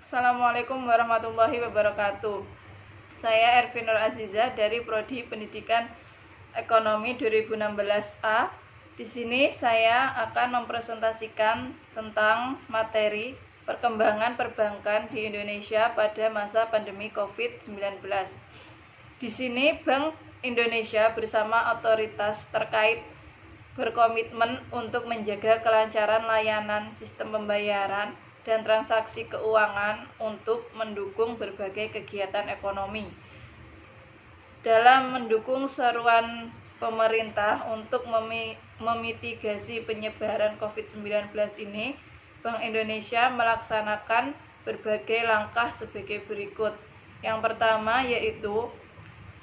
Assalamualaikum warahmatullahi wabarakatuh. Saya Ervin Nur Aziza dari Prodi Pendidikan Ekonomi 2016A. Di sini saya akan mempresentasikan tentang materi perkembangan perbankan di Indonesia pada masa pandemi COVID-19. Di sini Bank Indonesia bersama otoritas terkait berkomitmen untuk menjaga kelancaran layanan sistem pembayaran dan transaksi keuangan untuk mendukung berbagai kegiatan ekonomi. Dalam mendukung seruan pemerintah untuk memitigasi penyebaran COVID-19 ini, Bank Indonesia melaksanakan berbagai langkah sebagai berikut. Yang pertama yaitu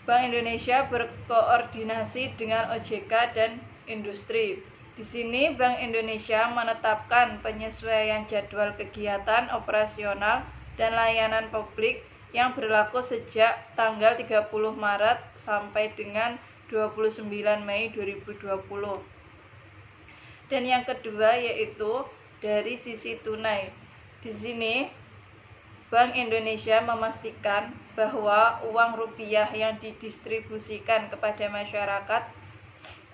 Bank Indonesia berkoordinasi dengan OJK dan industri. Di sini Bank Indonesia menetapkan penyesuaian jadwal kegiatan operasional dan layanan publik yang berlaku sejak tanggal 30 Maret sampai dengan 29 Mei 2020. Dan yang kedua yaitu dari sisi tunai. Di sini Bank Indonesia memastikan bahwa uang rupiah yang didistribusikan kepada masyarakat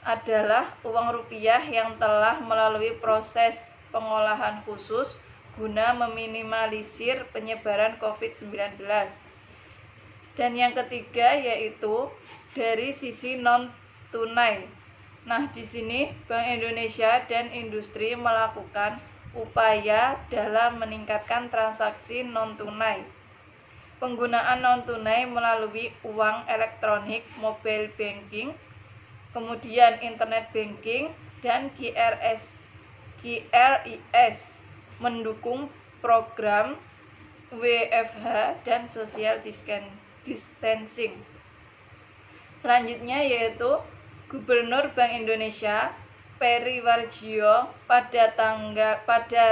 adalah uang rupiah yang telah melalui proses pengolahan khusus guna meminimalisir penyebaran COVID-19. Dan yang ketiga yaitu dari sisi non-tunai. Nah, di sini Bank Indonesia dan industri melakukan upaya dalam meningkatkan transaksi non-tunai. Penggunaan non-tunai melalui uang elektronik, mobile banking, kemudian internet banking dan QRIS mendukung program WFH dan social distancing. Selanjutnya yaitu Gubernur Bank Indonesia Peri Warjio pada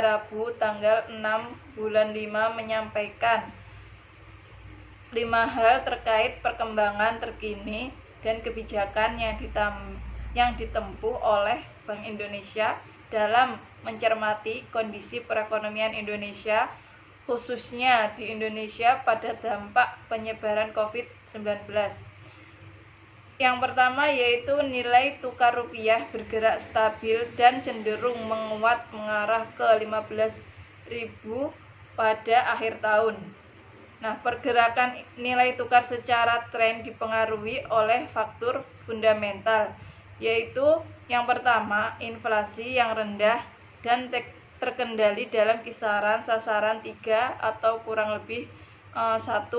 Rabu tanggal 6 bulan 5 menyampaikan 5 hal terkait perkembangan terkini dan kebijakan yang ditempuh oleh Bank Indonesia dalam mencermati kondisi perekonomian Indonesia, khususnya di Indonesia pada dampak penyebaran COVID-19. Yang pertama yaitu nilai tukar rupiah bergerak stabil dan cenderung menguat mengarah ke 15.000 pada akhir tahun. Nah, pergerakan nilai tukar secara tren dipengaruhi oleh faktor fundamental, yaitu yang pertama, inflasi yang rendah dan terkendali dalam kisaran sasaran 3 atau kurang lebih 1%.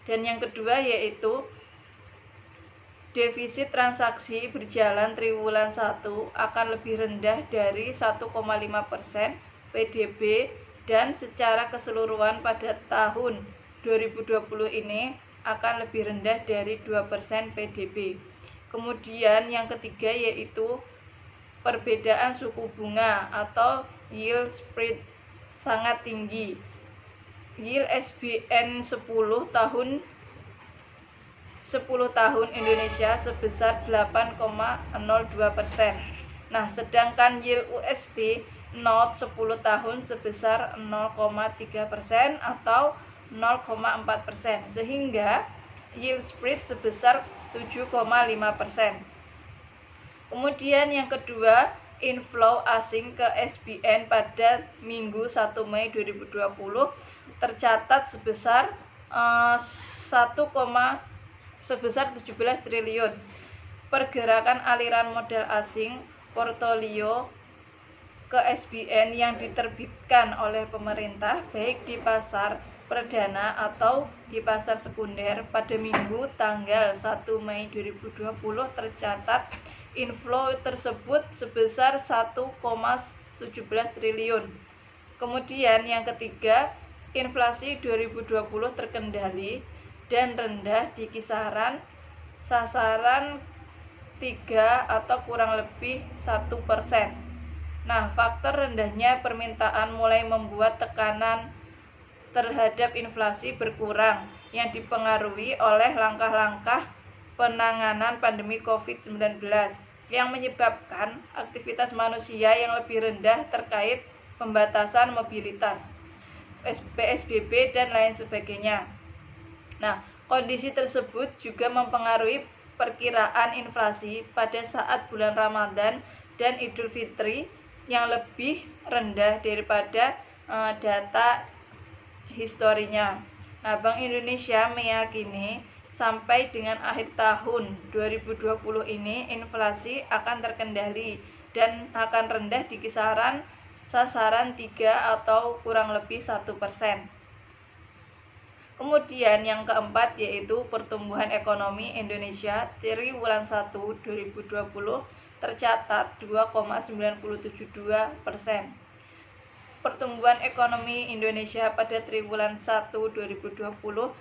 Dan yang kedua yaitu defisit transaksi berjalan triwulan 1 akan lebih rendah dari 1,5% PDB dan secara keseluruhan pada tahun 2020 ini akan lebih rendah dari 2% PDB. Kemudian yang ketiga yaitu perbedaan suku bunga atau yield spread sangat tinggi. Yield SBN 10 tahun Indonesia sebesar 8,02%. Nah, sedangkan yield USD Note 10 tahun sebesar 0,3% atau 0,4%, sehingga yield spread sebesar 7,5%. Kemudian yang kedua, inflow asing ke SBN pada Minggu 1 Mei 2020 tercatat sebesar 17 triliun. Pergerakan aliran modal asing portfolio ke SBN yang diterbitkan oleh pemerintah baik di pasar perdana atau di pasar sekunder pada Minggu tanggal 1 Mei 2020 tercatat inflow tersebut sebesar 1,17 triliun. Kemudian yang ketiga, inflasi 2020 terkendali dan rendah di kisaran sasaran 3 atau kurang lebih 1%. Nah, faktor rendahnya permintaan mulai membuat tekanan terhadap inflasi berkurang yang dipengaruhi oleh langkah-langkah penanganan pandemi COVID-19 yang menyebabkan aktivitas manusia yang lebih rendah terkait pembatasan mobilitas. PSBB dan lain sebagainya. Nah, kondisi tersebut juga mempengaruhi perkiraan inflasi pada saat bulan Ramadan dan Idul Fitri yang lebih rendah daripada data historinya. Nah, Bank Indonesia meyakini sampai dengan akhir tahun 2020 ini inflasi akan terkendali dan akan rendah di kisaran sasaran 3 atau kurang lebih 1%. Kemudian yang keempat yaitu pertumbuhan ekonomi Indonesia triwulan 1 2020 tercatat 2,972%. Pertumbuhan ekonomi Indonesia pada triwulan 1 2020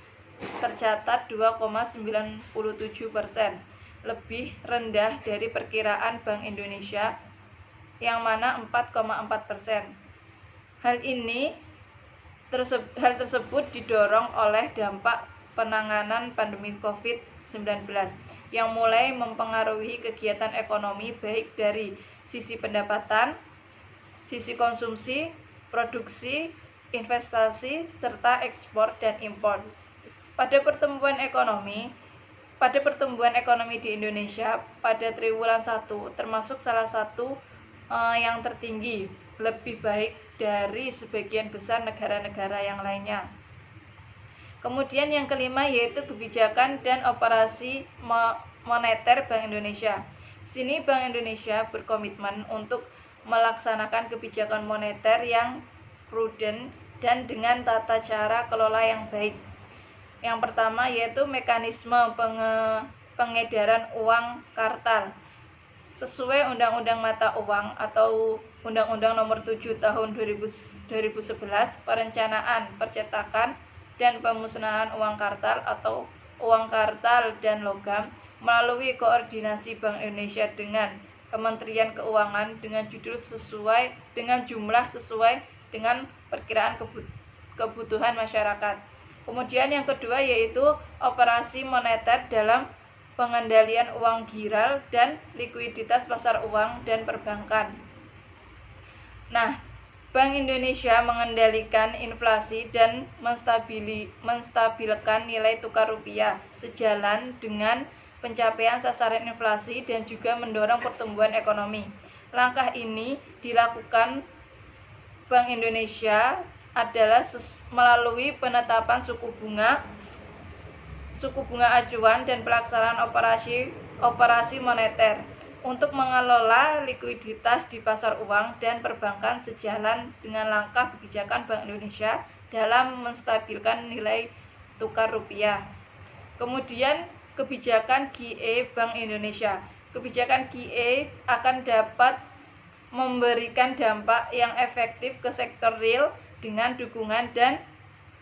tercatat 2,97%, lebih rendah dari perkiraan Bank Indonesia yang mana 4,4%. Hal tersebut didorong oleh dampak penanganan pandemi COVID-19 yang mulai mempengaruhi kegiatan ekonomi baik dari sisi pendapatan, sisi konsumsi, produksi, investasi, serta ekspor dan impor. Pada pertumbuhan ekonomi di Indonesia pada triwulan 1 termasuk salah satu yang tertinggi, lebih baik dari sebagian besar negara-negara yang lainnya. Kemudian yang kelima yaitu kebijakan dan operasi moneter Bank Indonesia. Sini Bank Indonesia berkomitmen untuk melaksanakan kebijakan moneter yang prudent dan dengan tata cara kelola yang baik. Yang pertama yaitu mekanisme pengedaran uang kartal. Sesuai Undang-Undang Mata Uang atau Undang-Undang Nomor 7 Tahun 2011, perencanaan, percetakan, dan pemusnahan uang kartal atau uang kartal dan logam melalui koordinasi Bank Indonesia dengan Kementerian Keuangan dengan jumlah sesuai dengan perkiraan kebutuhan masyarakat. Kemudian yang kedua yaitu operasi moneter dalam pengendalian uang giral dan likuiditas pasar uang dan perbankan. Nah, Bank Indonesia mengendalikan inflasi dan menstabilkan nilai tukar rupiah sejalan dengan pencapaian sasaran inflasi dan juga mendorong pertumbuhan ekonomi. Langkah ini dilakukan Bank Indonesia adalah melalui penetapan suku bunga acuan dan pelaksanaan operasi moneter untuk mengelola likuiditas di pasar uang dan perbankan sejalan dengan langkah kebijakan Bank Indonesia dalam menstabilkan nilai tukar rupiah. Kemudian kebijakan QE Bank Indonesia. Kebijakan QE akan dapat memberikan dampak yang efektif ke sektor real dengan dukungan dan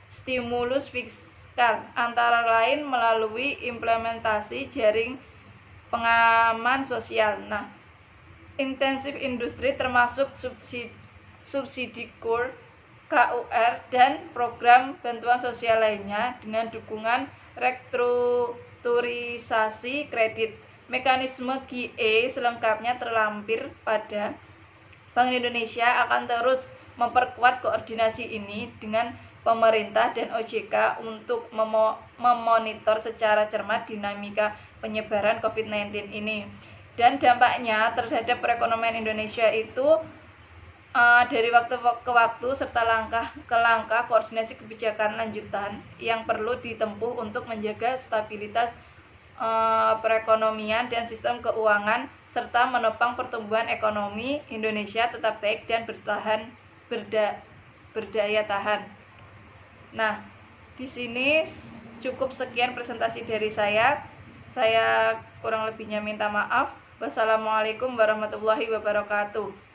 stimulus fiskal, antara lain melalui implementasi jaring pengaman sosial. Nah, intensif industri termasuk subsidi KUR, KUR, dan program bantuan sosial lainnya dengan dukungan restrukturisasi kredit. Mekanisme QE selengkapnya terlampir pada Bank Indonesia akan terus memperkuat koordinasi ini dengan pemerintah dan OJK untuk memonitor secara cermat dinamika penyebaran COVID-19 ini. Dan dampaknya terhadap perekonomian Indonesia itu dari waktu ke waktu serta langkah ke langkah koordinasi kebijakan lanjutan yang perlu ditempuh untuk menjaga stabilitas perekonomian dan sistem keuangan serta menopang pertumbuhan ekonomi Indonesia tetap baik dan berdaya tahan. Nah, di sini cukup sekian presentasi dari saya. Saya kurang lebihnya minta maaf. Wassalamualaikum warahmatullahi wabarakatuh.